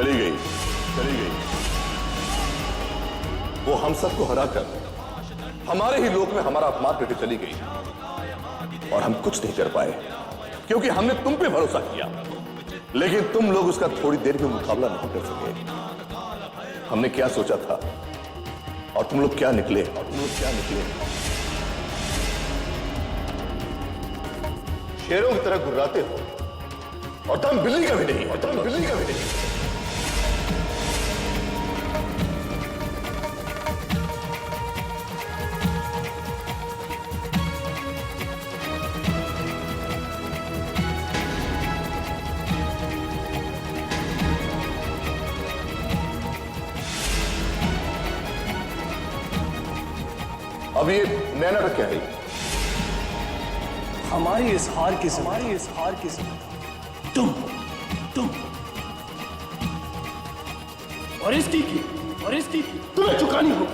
चली गई, चली गई। वो हम सबको हराकर हमारे ही लोक में हमारा अपमान करके चली गई और हम कुछ नहीं कर पाए क्योंकि हमने तुम पे भरोसा किया, लेकिन तुम लोग उसका थोड़ी देर में मुकाबला नहीं कर सके। हमने क्या सोचा था और तुम लोग क्या निकले, शेरों की तरह गुर्राते हो और तुम बिल्ली का भी नहीं, अब ये नया नाटक क्या है? हमारी इस हार की तुम और इसकी तुम्हें चुकानी हो।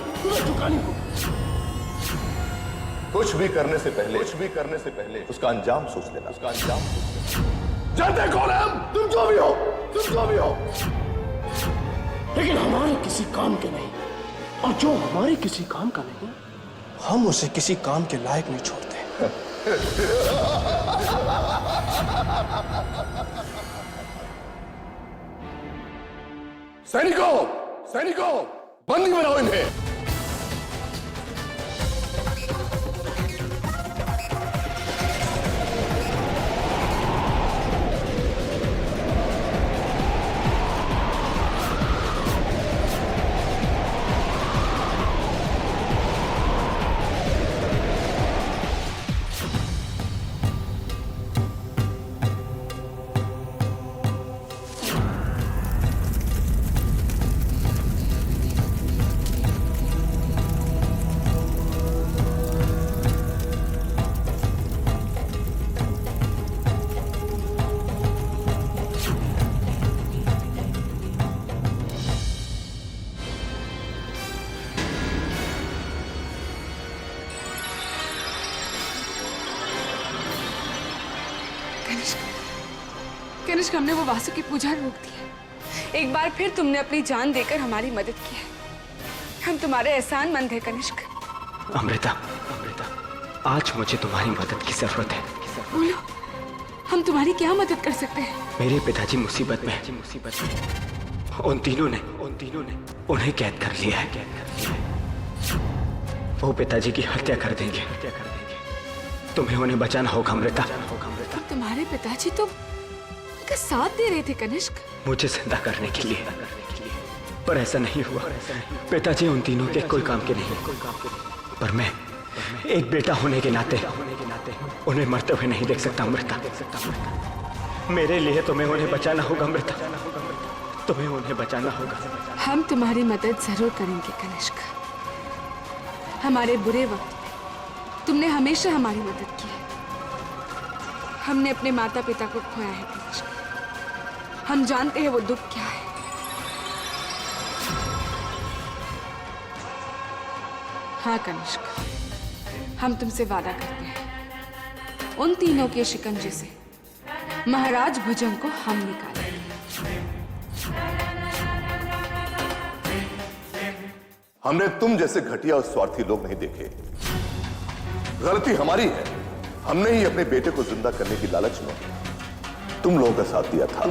कुछ भी करने से पहले उसका अंजाम सोच लेना, जानते कौन है हम? तुम जो भी हो, लेकिन हमारे किसी काम के नहीं, और जो हमारे किसी काम का नहीं हम उसे किसी काम के लायक नहीं छोड़ते। सैनिकों, बंदी बनाओ इन्हें। कनिष्क, हमने वो वासु की पूजा रोक दी है। एक बार फिर तुमने अपनी जान देकर हमारी मदद की है। हम तुम्हारे एहसानमंद हैं कनिष्क। अमृता, आज मुझे तुम्हारी मदद की जरूरत है। बोलो, हम तुम्हारी क्या मदद कर सकते हैं? मेरे पिताजी मुसीबत में। उन तीनों ने उन्हें कैद कर लिया है। वो पिताजी की हत्या कर देंगे। तुम्हें उन्हें बचाना होगा अमृता। तुम्हारे पिताजी तो उनका साथ दे रहे थे कनिष्क। मुझे जिंदा करने के लिए, पर ऐसा नहीं हुआ। पिताजी उन तीनों के कोई काम के नहीं, पर मैं एक बेटा होने के नाते उन्हें मरते हुए नहीं देख सकता अमृता। मेरे लिए तुम्हें उन्हें बचाना होगा अमृता, तुम्हें उन्हें बचाना होगा। हम तुम्हारी मदद जरूर करेंगे कनिष्क। हमारे बुरे वक्त में तुमने हमेशा हमारी मदद की है। हमने अपने माता पिता को खोया है कनिष्क। हम जानते हैं वो दुख क्या है। हाँ कनिष्क, हम तुमसे वादा करते हैं, उन तीनों के शिकंजे से महाराज भुजंग को हम निकालेंगे। हमने तुम जैसे घटिया और स्वार्थी लोग नहीं देखे। गलती हमारी है, हमने ही अपने बेटे को जिंदा करने की लालच में तुम लोगों का साथ दिया था।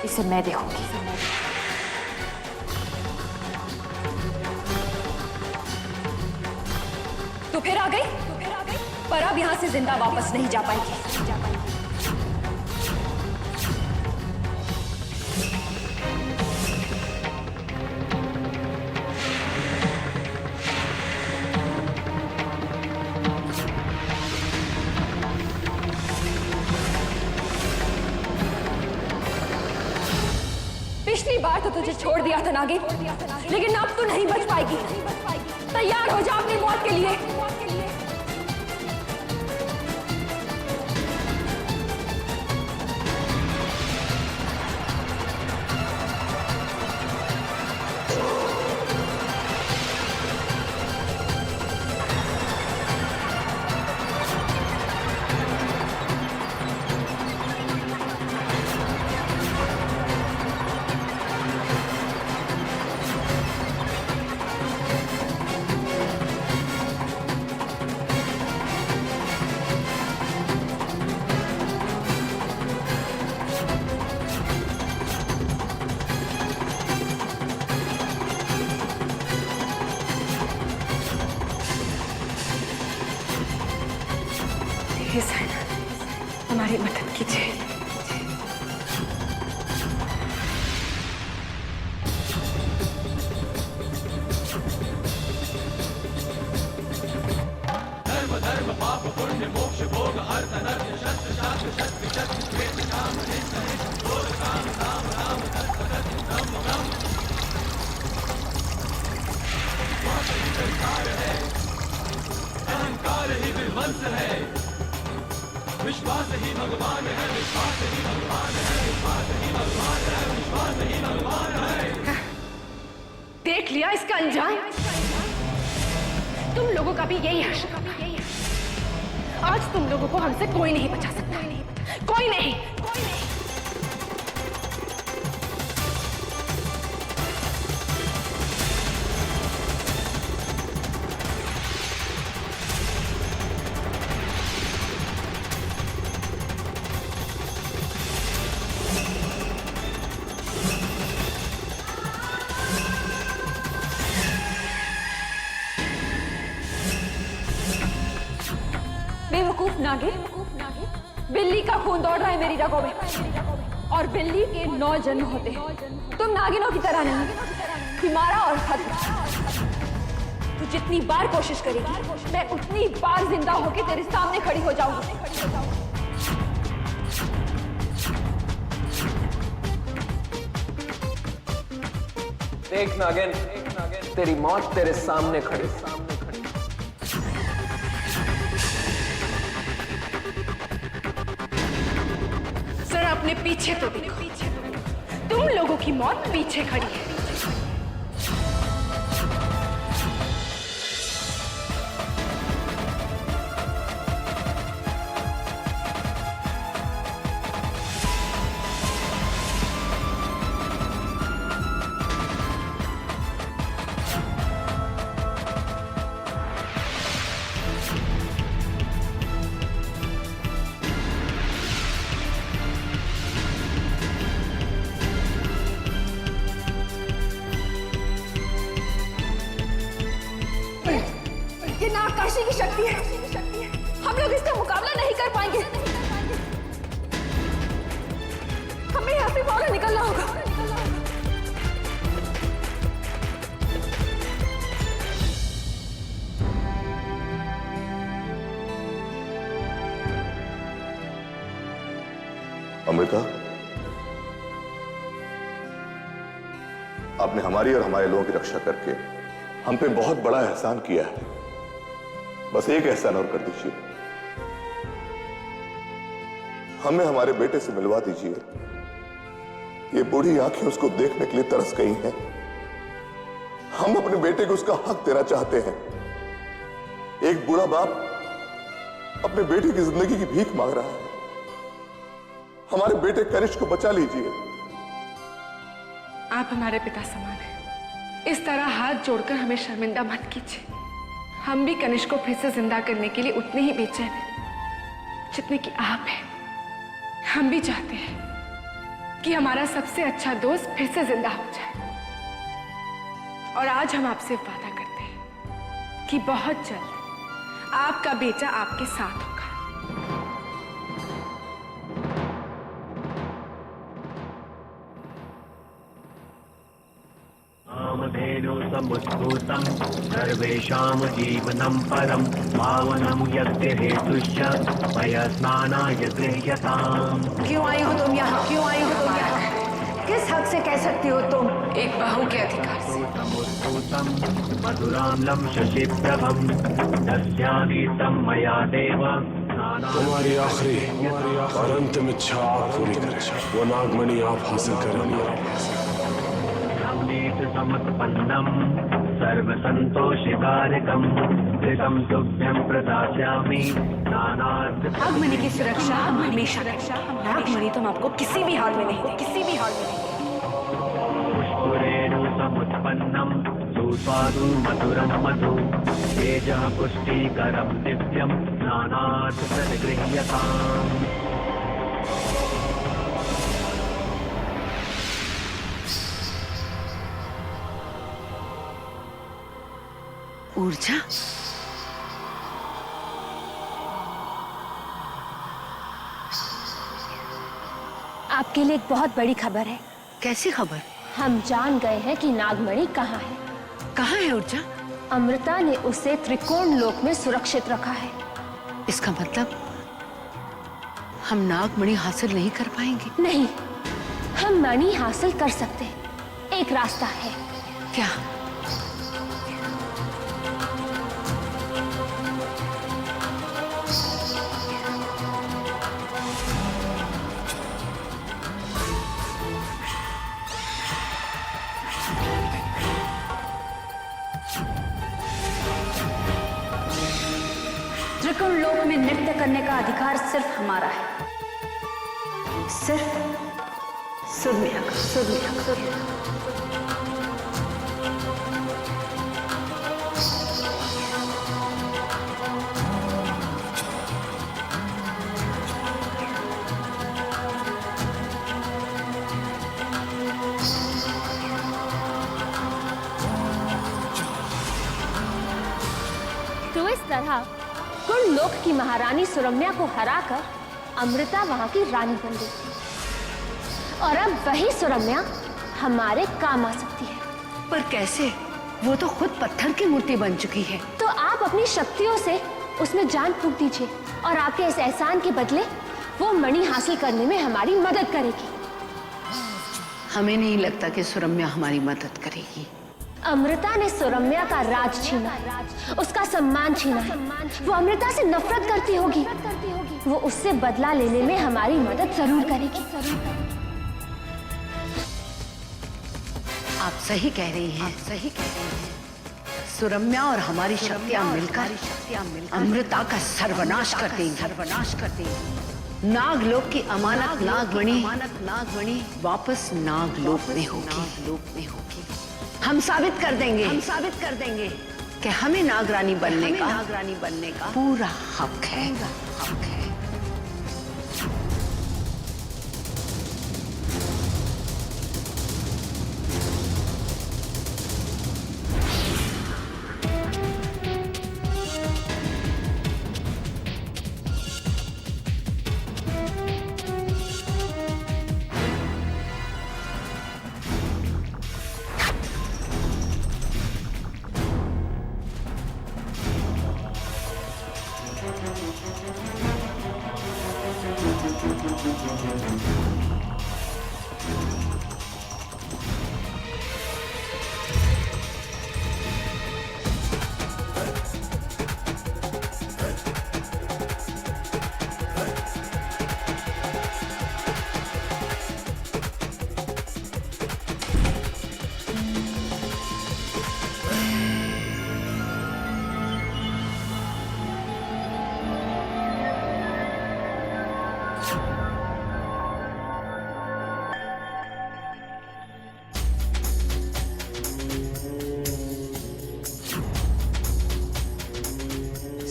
इसे मैं देखूंगी। तो फिर आ गई, पर अब यहां से जिंदा वापस नहीं जा पाएगी। पिछली बार तो तुझे छोड़ दिया था नागिन, लेकिन अब तू नहीं बच पाएगी। तैयार हो जा अपनी मौत के लिए। प्लीज हमारी मदद कीजिए। देख लिया इसका अंजाम। तुम लोगों का भी यही है। आज तुम लोगों को हमसे कोई नहीं बचा सकता, कोई नहीं। बेवकूफ नागिन, बिल्ली का खून दौड़ रहा है मेरी रगों में, और बिल्ली के 9 जन्म होते हैं। तुम नागिनों की तरह नहीं, बीमारा और खत्म। तू जितनी बार कोशिश करेगी, मैं उतनी बार जिंदा होके तेरे सामने खड़ी हो जाऊंगी। देख नागिन, तेरी मौत तेरे सामने खड़ी। जरा अपने पीछे तो देखो, तुम लोगों की मौत पीछे खड़ी है। ये नागकाशी की शक्ति है, हम लोग इसका मुकाबला नहीं कर पाएंगे। हमें यहाँ से बाहर निकलना होगा। अमृता, आपने हमारी और हमारे लोगों की रक्षा करके हम पे बहुत बड़ा एहसान किया है। बस एक एहसान और कर दीजिए, हमें हमारे बेटे से मिलवा दीजिए। ये बूढ़ी आंखें उसको देखने के लिए तरस गई हैं। हम अपने बेटे को उसका हक देना चाहते हैं। एक बूढ़ा बाप अपने बेटे की जिंदगी की भीख मांग रहा है। हमारे बेटे कनिष्क को बचा लीजिए। आप हमारे पिता समान हैं। इस तरह हाथ जोड़कर हमें शर्मिंदा मत कीजिए। हम भी कनिष्क को फिर से जिंदा करने के लिए उतने ही बेचैन हैं जितने कि आप हैं। हम भी चाहते हैं कि हमारा सबसे अच्छा दोस्त फिर से जिंदा हो जाए। और आज हम आपसे वादा करते हैं कि बहुत जल्द आपका बेटा आपके साथ होगा। कामधेनु समुद्भूतं सर्वेषां जीवनं परं पावनं यज्ञ हेतुश्च वयस्नानाय गृह्यताम्। क्यों आई हो तुम यहाँ? क्यों आई हो तुम यहाँ? किस हक से कह सकती हो तुम? एक बहू के अधिकार से। समुद्भूतं मधुराम्लं शशिप्रभं तस्यानीतं मया देव तुम्हारी आखिरी और अंतिम इच्छा आप पूरी करें। वो नागमणि आप हासिल करेंगे। समुत्पन्नं सर्वसन्तोषिकारकं कृतं तुभ्यं प्रदास्यामि नानार्थ। नागमणि की सुरक्षा हम हमेशा करेंगे। नागमणि तुम आपको किसी भी हाल में नहीं देंगे, किसी भी हाल में नहीं। पुष्पुरेणु समुत्पन्नं सुस्वादु मधुरं मधु तेजः पुष्टिकरं दिव्यं नानार्थ तद्गृह्यताम्। ऊर्जा, आपके लिए एक बहुत बड़ी खबर है। कैसी खबर? हम जान गए हैं कि नागमणि कहाँ है। कहाँ है ऊर्जा? अमृता ने उसे त्रिकोण लोक में सुरक्षित रखा है। इसका मतलब हम नागमणि हासिल नहीं कर पाएंगे? नहीं, हम मणि हासिल कर सकते हैं। एक रास्ता है। क्या? त्रिकोण लोक में नृत्य करने का अधिकार सिर्फ हमारा है, सिर्फ सुरम्या का। तो इस तरह कुण लोक की महारानी सुरम्या को हराकर अमृता वहां की रानी बन गई और अब वही सुरम्या हमारे काम आ सकती है। पर कैसे? वो तो खुद पत्थर की मूर्ति बन चुकी है। तो आप अपनी शक्तियों से उसमें जान फूंक दीजिए और आपके इस एहसान के बदले वो मणि हासिल करने में हमारी मदद करेगी। हमें नहीं लगता कि सुरम्या हमारी मदद करेगी। अमृता ने सुरम्या का राज छीना, उसका सम्मान छीना है। वो अमृता से नफरत करती होगी। वो उससे बदला लेने में हमारी मदद जरूर करेगी। आप सही कह रही हैं, सही कह रही हैं। सुरम्या और हमारी शक्तियां मिलकर अमृता का सर्वनाश कर देंगी। नागलोक की अमानत नागमणि वापस नागलोक में होगी। हम साबित कर देंगे कि हमें नागरानी बनने का पूरा हक है।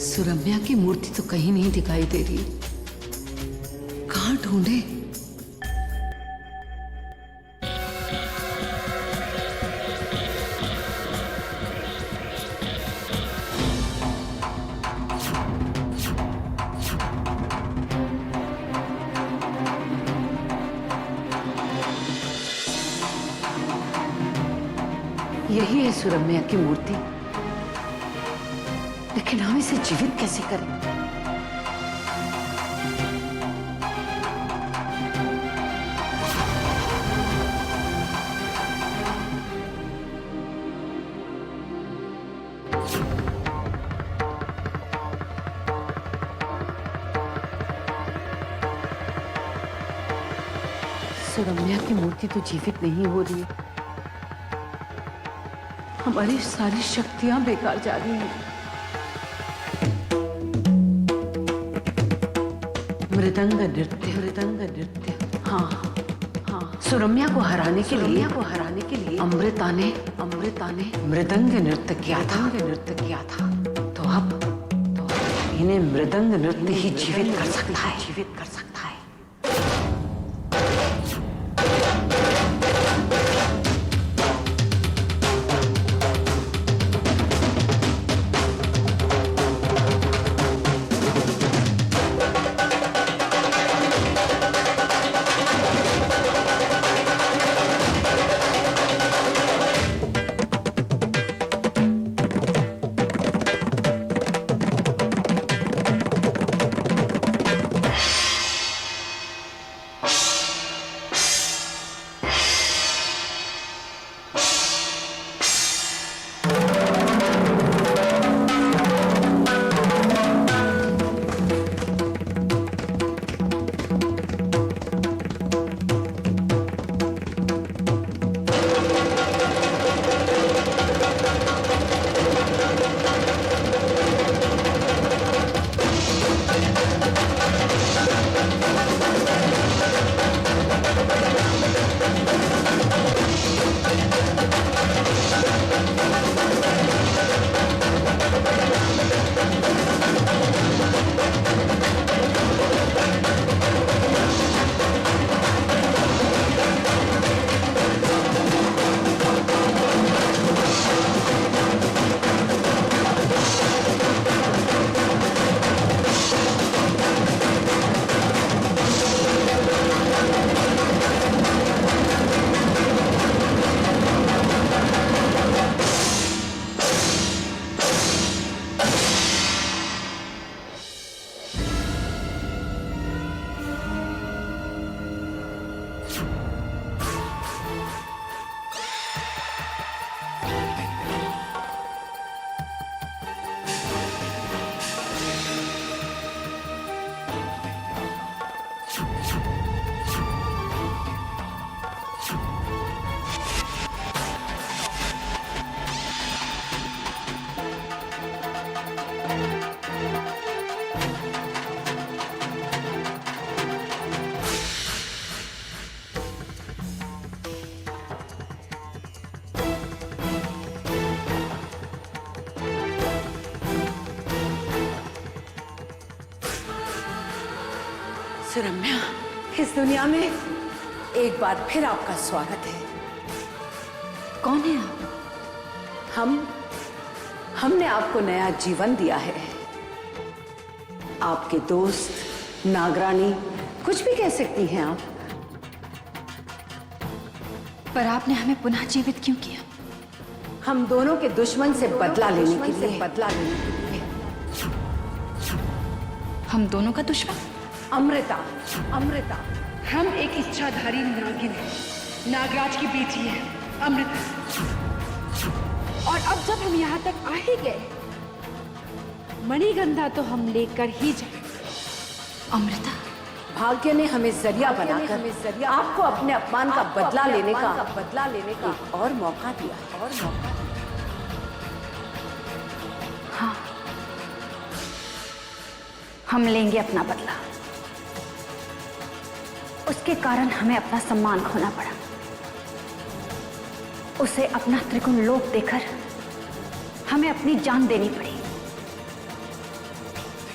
सुरम्या की मूर्ति तो कहीं नहीं दिखाई दे रही। कहाँ ढूंढे? यही है सुरम्या की मूर्ति, लेकिन हम इसे जीवित कैसे करें? सुरम्या की मूर्ति तो जीवित नहीं हो रही है। हमारी सारी शक्तियां बेकार जा रही हैं। मृदंग नृत्य। हाँ। सुरम्या को हराने के लिए अमृता ने मृदंग नृत्य किया था। तो अब इन्हें मृदंग नृत्य ही जीवित कर सकता है। सुरम्या, इस दुनिया में एक बार फिर आपका स्वागत है। कौन है आप? हमने आपको नया जीवन दिया है। आपके दोस्त, नागरानी, कुछ भी कह सकती हैं आप। पर आपने हमें पुनः जीवित क्यों किया? हम दोनों के दुश्मन से बदला लेने के लिए। हम दोनों का दुश्मन? अमृता, हम एक इच्छाधारी नागिन हैं, नागराज की बेटी है अमृता। और अब जब हम यहाँ तक आ ही गए, मणिगंधा तो हम लेकर ही जाएंगे। अमृता, भाग्य ने हमें जरिया बनाकर आपको अपने अपमान का बदला लेने का एक और मौका दिया। हाँ, हम लेंगे अपना बदला। उसके कारण हमें अपना सम्मान खोना पड़ा। उसे अपना त्रिकोण लोक देकर हमें अपनी जान देनी पड़ी।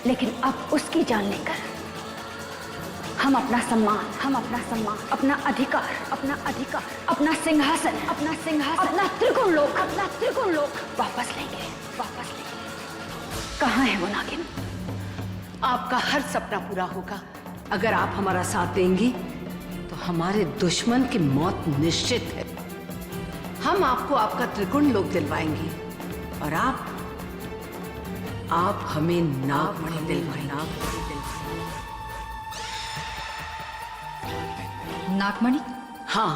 लेकिन अब उसकी जान लेकर हम अपना सम्मान, अपना अधिकार, अपना सिंहासन, अपना त्रिकोण लोक वापस लेंगे। कहाँ है वो नागिन? आपका हर सपना पूरा होगा। अगर आप हमारा साथ देंगी तो हमारे दुश्मन की मौत निश्चित है। हम आपको आपका त्रिकोण लोक दिलवाएंगे और आप हमें नागमणि दिलवाएंगे। नागमणि? हाँ,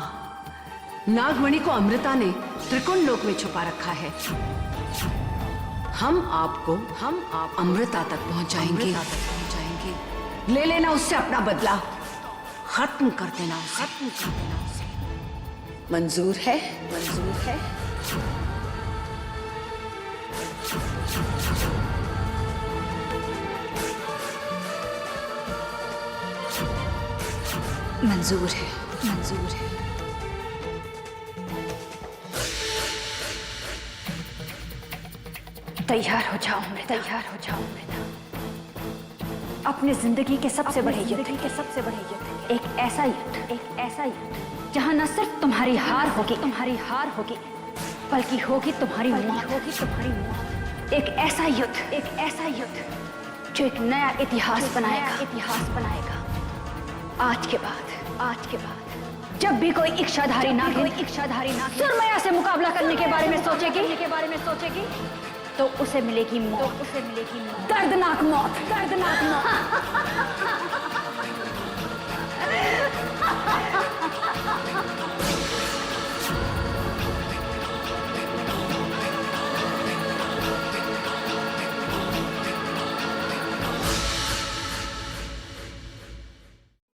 नागमणि को अमृता ने त्रिकोण लोक में छुपा रखा है। हम आप अमृता तक पहुंचाएंगे। ले लेना उससे अपना बदला, खत्म कर देना उसे। मंजूर है? मंजूर है। तैयार हो जाओ अमृता। अपनी जिंदगी के सबसे बड़े युद्ध, एक ऐसा युद्ध जहां न सिर्फ तुम्हारी हार होगी, बल्कि होगी तुम्हारी मौत। एक ऐसा युद्ध जो एक नया इतिहास बनाएगा। आज के बाद जब भी कोई इच्छाधारी नागिन सुरमया से मुकाबला करने के बारे में सोचेगी तो उसे मिलेगी मौत। दर्दनाक मौत।